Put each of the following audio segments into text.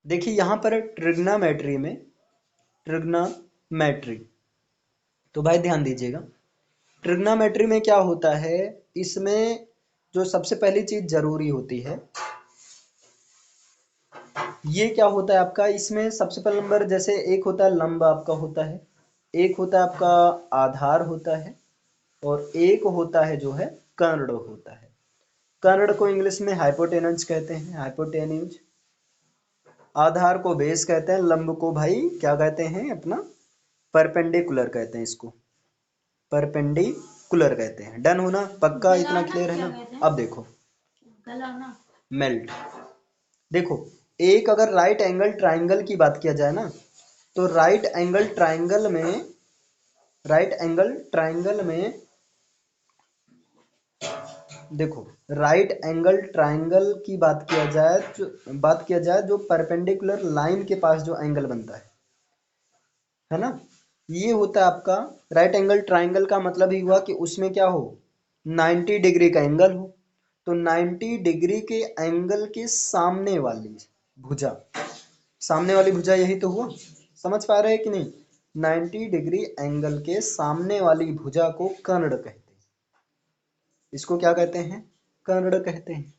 देखिए यहाँ पर ट्रिग्नोमेट्री, तो भाई ध्यान दीजिएगा। ट्रिग्नोमेट्री में क्या होता है, इसमें जो सबसे पहली चीज जरूरी होती है, ये क्या होता है आपका, इसमें सबसे पहला नंबर जैसे एक होता है लंब आपका होता है, एक होता है आपका आधार होता है, और एक होता है जो है कर्ण होता है। कर्ण को इंग्लिश में हाइपोटेनस कहते हैं, हाइपोटेन्यूज। आधार को बेस कहते हैं, लंब को भाई क्या कहते हैं अपना, परपेंडिकुलर कहते हैं, इसको परपेंडिकुलर कहते हैं। डन होना पक्का, इतना क्लियर है ना। अब देखो मेल्ट, देखो एक अगर राइट एंगल ट्राइंगल की बात किया जाए ना, तो राइट एंगल ट्राइंगल में देखो, राइट एंगल ट्राइंगल की बात किया जाए जो परपेंडिकुलर लाइन के पास जो एंगल बनता है ना, ये होता है आपका राइट एंगल ट्राइंगल। का मतलब ही हुआ कि उसमें क्या हो, 90 डिग्री का एंगल हो। तो 90 डिग्री के एंगल के सामने वाली भुजा यही तो हुआ। समझ पा रहे हैं कि नहीं, 90 डिग्री एंगल के सामने वाली भुजा को कर्ण कहते हैं। इसको क्या कहते हैं, कर्ण कहते हैं।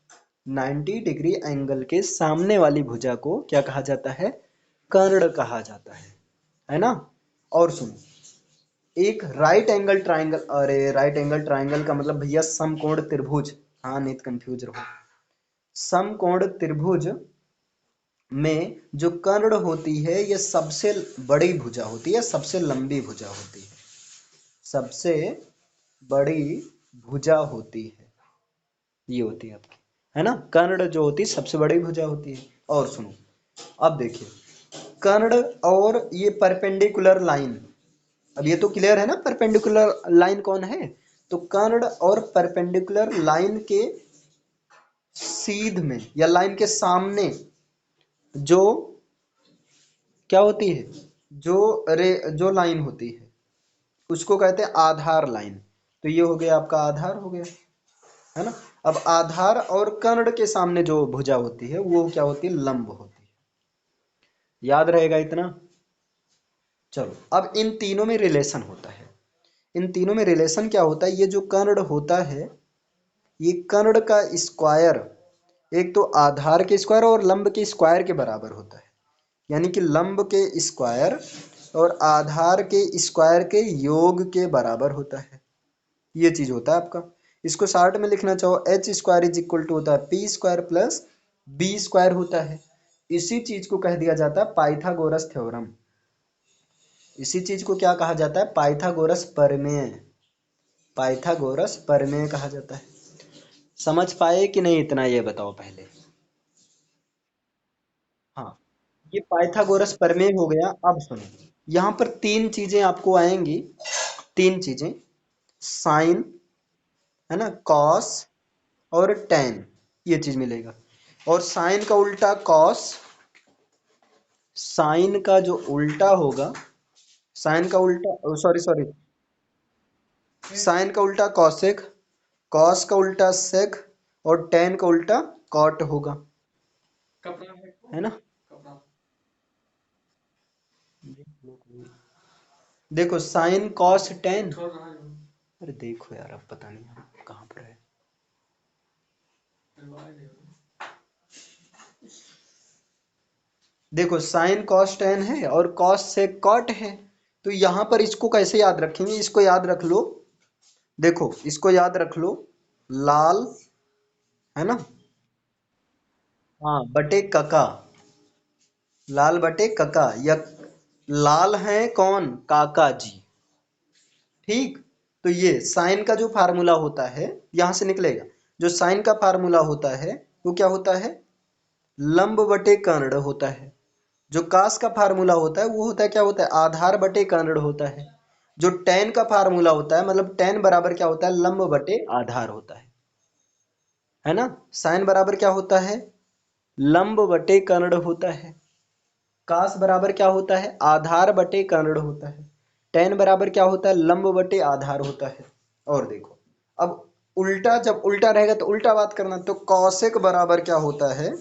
90 डिग्री एंगल के सामने वाली भुजा को क्या कहा जाता है, कर्ण कहा जाता है ना। और सुनो, एक राइट एंगल ट्राइंगल, अरे राइट एंगल ट्राइंगल का मतलब भैया समकोण त्रिभुज, हाँ नहीं तो कंफ्यूज रहो। समकोण त्रिभुज में जो कर्ण होती है ये सबसे बड़ी भुजा होती है, सबसे लंबी भुजा होती है, सबसे बड़ी भुजा होती है, ये होती है आपकी, है ना। कर्ण जो होती है सबसे बड़ी भुजा होती है। और सुनो, अब देखिए कर्ण और ये परपेंडिकुलर लाइन, अब ये तो क्लियर है ना परपेंडिकुलर लाइन कौन है। तो कर्ण और परपेंडिकुलर लाइन के सीध में या लाइन के सामने जो क्या होती है, जो लाइन होती है उसको कहते हैं आधार लाइन। तो ये हो गया आपका आधार हो गया, है ना। अब आधार और कर्ण के सामने जो भुजा होती है वो क्या होती है, लंब होती है। याद रहेगा इतना। चलो अब इन तीनों में रिलेशन होता है, इन तीनों में रिलेशन क्या होता है, ये जो कर्ण होता है, ये कर्ण का स्क्वायर एक तो आधार के स्क्वायर और लंब के स्क्वायर के बराबर होता है। यानी कि लंब के स्क्वायर और आधार के स्क्वायर के योग के बराबर होता है, ये चीज होता है आपका। इसको शॉर्ट में लिखना चाहो, H square is equal to होता है P square plus B square होता है। इसी चीज को कह दिया जाता है पाइथागोरस थ्योरम। इसी चीज को क्या कहा जाता है, पाइथागोरस प्रमेय, पाइथागोरस प्रमेय कहा जाता है। समझ पाए कि नहीं, इतना ये बताओ पहले। हाँ, ये पाइथागोरस प्रमेय हो गया। अब सुनो, यहाँ पर तीन चीजें आपको आएंगी, तीन चीजें, साइन, है ना, कॉस और टेन, ये चीज मिलेगा। और साइन का उल्टा कॉस, साइन का जो उल्टा होगा, साइन का उल्टा, सॉरी सॉरी, साइन का उल्टा कॉसेक, कॉस का उल्टा सेक, और टेन का उल्टा कॉट होगा, है ना। देखो साइन कॉस टेन, अरे देखो यार अब पता नहीं हम कहाँ पर है। देखो साइन कॉस टेन है और कॉस से कॉट है। तो यहां पर इसको कैसे याद रखेंगे, इसको याद रख लो, देखो इसको याद रख लो, लाल, है ना, हाँ बटे कका, लाल बटे कका, या लाल है कौन, काका जी। ठीक, तो ये साइन का जो फार्मूला होता है यहां से निकलेगा, जो साइन का फार्मूला होता है वो क्या होता है, लंब बटे कर्ण होता है। जो कास का फार्मूला होता है वो होता है क्या होता है, आधार बटे कर्ण होता है। जो टेन का फार्मूला होता है, मतलब टेन बराबर क्या होता है, लंब बटे आधार होता है ना। साइन बराबर क्या होता है, लंब बटे कर्ण होता है। कास बराबर क्या होता है, आधार बटे कर्ण होता है। टेन बराबर क्या होता है, लंब बटे आधार होता है। और देखो अब उल्टा, जब उल्टा रहेगा तो उल्टा बात करना, तो कौशिक बराबर क्या होता है,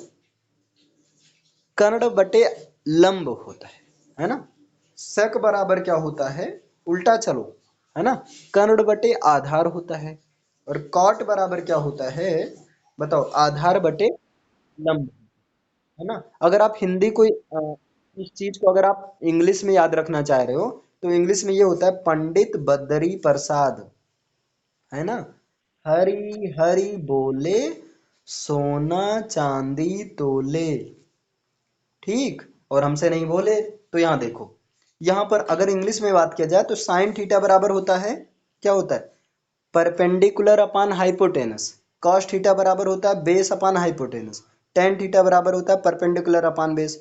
कर्ण बटे लंब होता है ना। sec बराबर क्या होता है, उल्टा चलो, है ना, कर्ण बटे आधार होता है। और cot बराबर क्या होता है, बताओ, आधार बटे लंब, है ना। अगर आप हिंदी कोई इस चीज को अगर आप इंग्लिश में याद रखना चाह रहे हो, तो इंग्लिश में ये होता है पंडित बद्री प्रसाद, है ना। हरी हरी बोले, सोना चांदी तोले, ठीक, और हमसे नहीं बोले। तो यहाँ देखो, यहाँ पर अगर इंग्लिश में बात किया जाए तो साइन थीटा बराबर होता है, क्या होता है, परपेंडिकुलर अपान हाइपोटेनस। कॉस थीटा बराबर होता है base upon hypotenuse. Tan theta बराबर होता है परपेंडिकुलर अपान बेस।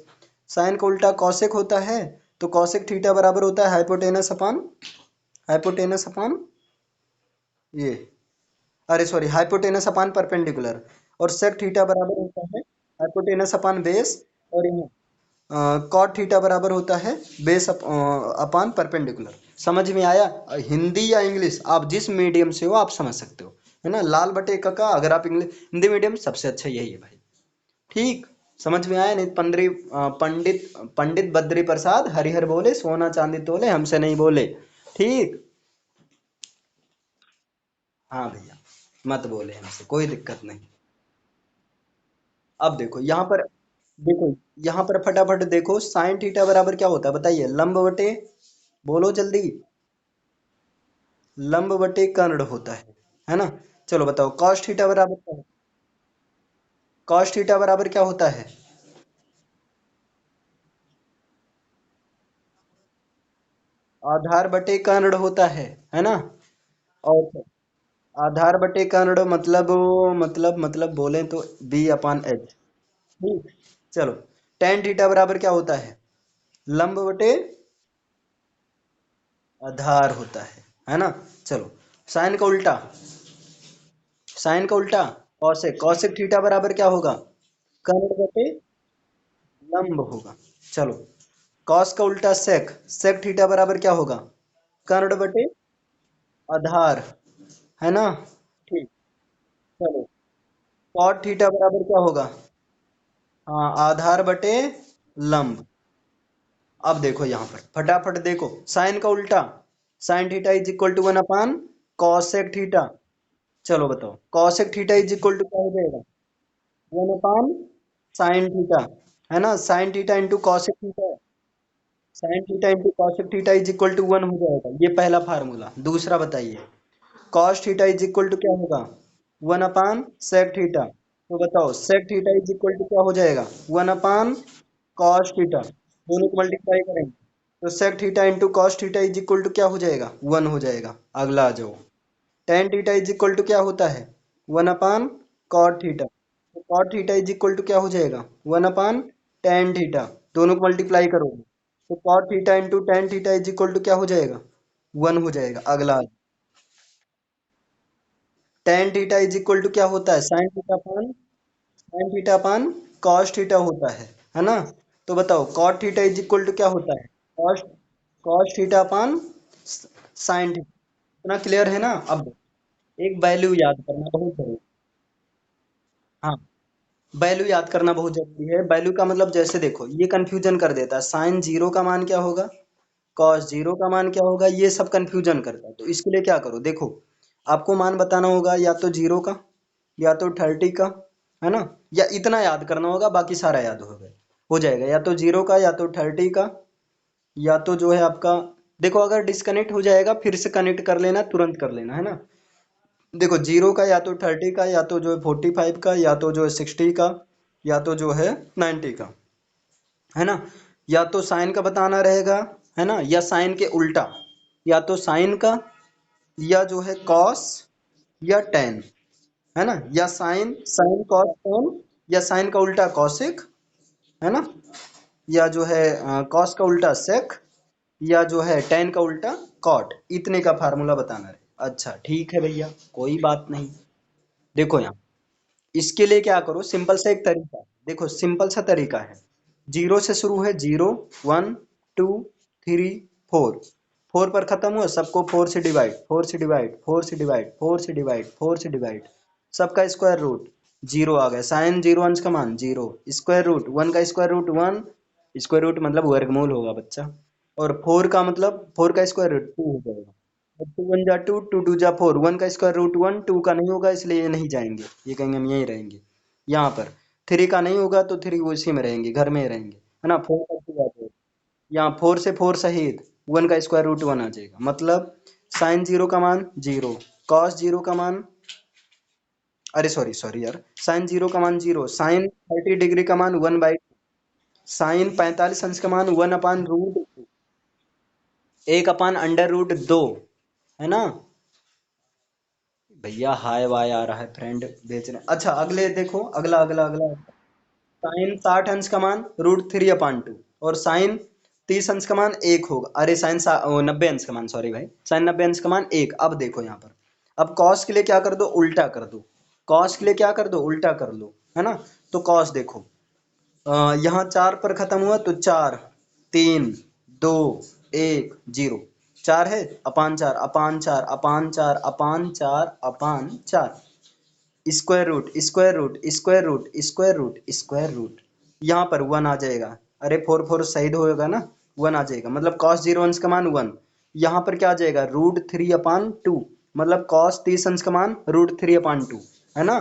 साइन का उल्टा कॉसेक होता है, तो कॉसेक थीटा बराबर होता है हाइपोटेनस अपान ये, अरे सॉरी, हाइपोटेनस अपान परपेंडिकुलर। और सेक थीटा बराबर होता है हाइपोटेनस अपान बेस। और यहाँ कॉट थीटा बराबर होता है बेस अपान परपेंडिकुलर। समझ में आया। हिंदी या इंग्लिश, आप जिस मीडियम से हो आप समझ सकते हो, है ना। लाल बटे का अगर आप इंग्लिश हिंदी मीडियम सबसे अच्छा यही है भाई, ठीक। समझ में आया नहीं, पंडित पंडित बद्री प्रसाद हरिहर बोले, सोना चांदी तोले, हमसे नहीं बोले, ठीक। हाँ भैया, मत बोले हमसे, कोई दिक्कत नहीं। अब देखो यहाँ पर, देखो यहाँ पर फटाफट देखो, साइन थीटा बराबर क्या होता है बताइए, लंब बटे, बोलो जल्दी, लंब बटे कर्ण होता है ना। चलो बताओ, कॉस थीटा बराबर क्या है, कॉस थीटा बराबर क्या होता है, आधार बटे कर्ण होता है ना। और आधार बटे कर्ण मतलब बोले तो बी अपान एच, ठीक। चलो, टेन थीटा बराबर क्या होता है, लंब बटे आधार होता है ना। चलो, साइन का उल्टा, साइन का उल्टा कौशिक, कौशिक थीटा बराबर क्या होगा, कर्ण बटे लंब होगा। चलो, कॉस का उल्टा सेक, सेक थीटा बराबर क्या होगा, कर्ण बटे आधार, है ना, ठीक। चलो, कॉट थीटा बराबर क्या होगा, हाँ, आधार बटे लंब। अब देखो यहाँ पर फटाफट देखो, साइन का उल्टा, sine theta is equal to one upon cosec theta. चलो बताओ, cosec theta is equal to क्या हो जाएगा, वन अपान साइन थीटा, है ना। Sine theta into cosec theta, sine theta into cosec theta is equal to one हो जाएगा, ये पहला फार्मूला। दूसरा बताइए, cos theta is equal to क्या होगा, वन अपान सेक थीटा। तो बताओ, sec theta is equal to क्या हो जाएगा, वन अपान कॉस थीटा, दोनों को मल्टीप्लाई करेंगे तो sec theta into cos theta is equal to क्या हो जाएगा, वन हो जाएगा। अगला आ जाओ, tan theta is equal to क्या होता है, वन अपान कॉट थीटा। तो cot theta is equal to क्या हो जाएगा, वन अपान टेन थीटा, दोनों को मल्टीप्लाई करोगे तो cot theta into tan theta is equal to क्या हो जाएगा, वन हो जाएगा। अगला, tan theta is equal to क्या होता है, sine theta upon cos theta होता है ना। तो बताओ, cot theta is equal to क्या होता है, cos cos theta upon sine theta. इतना क्लियर है ना। अब एक वैल्यू याद करना बहुत जरूरी, हाँ, वैल्यू याद करना बहुत जरूरी है। वैल्यू का मतलब जैसे देखो, ये कंफ्यूजन कर देता है, साइन जीरो का मान क्या होगा, कॉस जीरो का मान क्या होगा, ये सब कंफ्यूजन करता है। तो इसके लिए क्या करो, देखो, आपको मान बताना होगा या तो जीरो का, या तो थर्टी का, है ना, या इतना याद करना होगा, बाकी सारा याद हो जाएगा, या तो जीरो का, या तो थर्टी का, या तो जो है आपका, देखो अगर डिस्कनेक्ट हो जाएगा फिर से कनेक्ट कर लेना, तुरंत कर लेना, है ना। देखो, जीरो का, या तो थर्टी का, या तो जो है फोर्टी फाइव का, या तो जो है सिक्सटी का, या तो जो है नाइन्टी का, है ना। या तो साइन का बताना रहेगा, है ना, या साइन के उल्टा, या तो साइन का, या जो है कॉस, या टेन, है ना, या साइन साइन कॉस टेन, या साइन का उल्टा कॉसिक, है ना, या जो है कॉस का उल्टा सेक, या जो है टेन का उल्टा कॉट। इतने का फार्मूला बताना है। अच्छा ठीक है भैया, कोई बात नहीं। देखो यहाँ, इसके लिए क्या करो, सिंपल सा एक तरीका है। देखो, सिंपल सा तरीका है, जीरो से शुरू है, zero, one, two, three, four, four पर खत्म हुआ, सबको फोर से डिवाइड, फोर से डिवाइड, फोर से डिवाइड, फोर से डिवाइड, फोर से डिवाइड, सबका स्क्वायर रूट, जीरो आ गया, साइन जीरो अंश का मान जीरो, स्क्वायर रूट वन का square root one, square root मतलब वर्गमूल होगा बच्चा, और फोर का मतलब फोर का स्क्वायर रूट टू हो जाएगा, और टू वन जा टू, टू टू जा फोर, वन का स्क्वायर रूट वन, टू का नहीं होगा इसलिए ये नहीं जाएंगे, ये कहेंगे हम यहीं रहेंगे। यहाँ पर थ्री का नहीं होगा तो थ्री उसी में रहेंगे, घर में ही रहेंगे, है ना, फोर का टू आ जाएगा, यहाँ फोर से फोर सहित वन का स्क्वायर रूट वन आ जाएगा, मतलब साइन जीरो का मान जीरो, कॉस जीरो का मान, अरे सॉरी सॉरी यार, साइन जीरो का मान जीरो, साइन 30 डिग्री का मान वन बाई, साइन 45 अंश का मान वन अपान रूट, एक अपान अंडर रूट दो, है ना। भैया हाय वाय आ रहा है, फ्रेंड बेच रहे हैं। अच्छा अगले देखो, अगला अगला अगला, साइन 60 अंश का मान रूट थ्री अपान टू, और साइन 30 अंश का मान एक होगा, अरे साइन 90 अंश का मान, सॉरी भाई, साइन 90 अंश का मान एक। अब देखो यहाँ पर, अब कॉस के लिए क्या कर दो, उल्टा कर दो, कॉस के लिए क्या कर दो, उल्टा कर लो, है ना। तो कॉस देखो, यहाँ चार पर खत्म हुआ तो चार, तीन, दो, एक, जीरो, चार है, अपान चार अपान चार अपान चार अपान चार अपान चार, square root square root square root square root square root, यहाँ पर वन आ जाएगा, अरे फोर फोर शहीद होगा ना, वन आ जाएगा, मतलब कॉस जीरो अंश का मान वन, यहाँ पर क्या आ जाएगा, रूट थ्री अपान टू, मतलब कॉस 30 अंश का मान रूट थ्री अपान टू, है ना।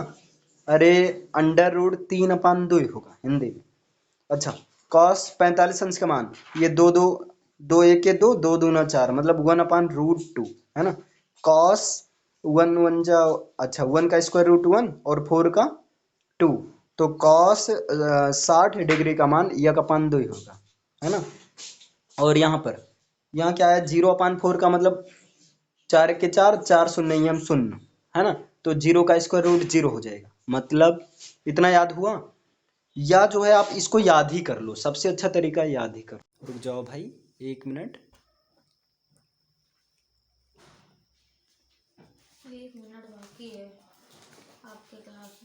अरे अंडर रूट तीन अपान दो ही होगा हिंदी में। अच्छा, कॉस 45 अंश का मान, ये दो दो, दो एक के दो, दो दूना चार, मतलब वन अपान रूट टू, है ना। कॉस वन वन जा, अच्छा वन का स्क्वायर रूट वन और फोर का टू, तो कॉस 60 डिग्री का मान एक अपान दो ही होगा, है ना। और यहाँ पर, यहाँ क्या है, जीरो अपान फोर का मतलब चार एक के चार, चार शून्य ही हम शून्य, है ना, तो जीरो का स्क्वायर रूट जीरो हो जाएगा, मतलब इतना याद हुआ। या जो है आप इसको याद ही कर लो, सबसे अच्छा तरीका है याद ही करो। रुक जाओ भाई, एक मिनट, एक मिनट बाकी है आपके क्लास में।